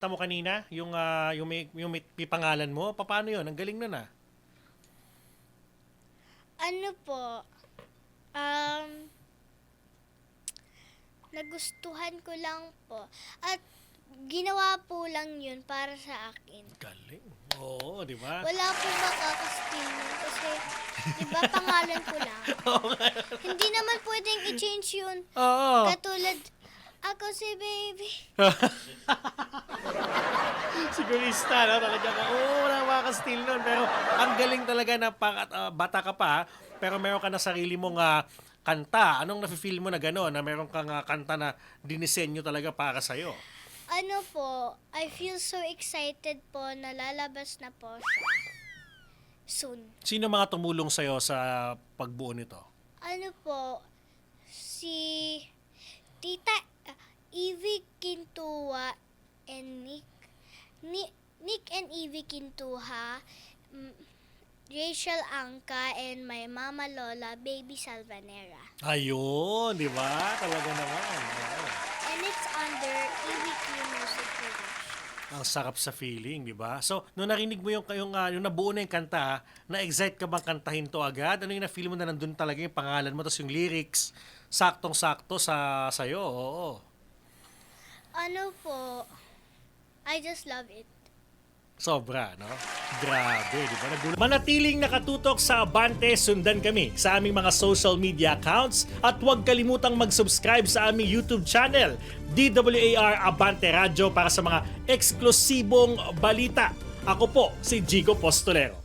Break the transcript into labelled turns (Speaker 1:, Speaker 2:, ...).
Speaker 1: Mo kanina, yung may pangalan mo, paano yun? Ang galing nun ah.
Speaker 2: Ano po, nagustuhan ko lang po. At ginawa po lang yun para sa akin.
Speaker 1: Galing. Oo, di ba?
Speaker 2: Wala po makakasteal nun kasi, di ba, pangalan ko lang. Hindi naman pwedeng i-change yun.
Speaker 1: Oo.
Speaker 2: Katulad, ako si baby.
Speaker 1: Sigurista, no? Talaga ka, wala makaka-steal nun. Pero ang galing talaga na bata ka pa, pero meron ka na sarili mong kanta. Anong nafe-feel mo na gano'n? Na meron kang kanta na dinisenyo talaga para sa'yo?
Speaker 2: Ano po, I feel so excited po na lalabas na po siya soon.
Speaker 1: Sino mga tumulong sa'yo sa pagbuo nito?
Speaker 2: Ano po, si Tita Evie Quintua and Nick and Evie Quintuha, Rachel Angka, and my mama Lola, Baby Salvanera.
Speaker 1: Ayun, di ba? Talaga naman. Oo.
Speaker 2: And it's under EVQ Music Production.
Speaker 1: Ang sarap sa feeling, di ba? So, nung narinig mo yung nabuo na yung kanta, na-excite ka bang kantahin to agad? Ano yung na-feel mo na nandun talaga yung pangalan mo, tapos yung lyrics, saktong-sakto sa'yo? Oo.
Speaker 2: Ano po, I just love it.
Speaker 1: Sobra, no? Grabe, di ba? Manatiling nakatutok sa Abante, sundan kami sa aming mga social media accounts at huwag kalimutang mag-subscribe sa aming YouTube channel, DWAR Abante Radio, para sa mga eksklusibong balita. Ako po, si Jigo Postolero.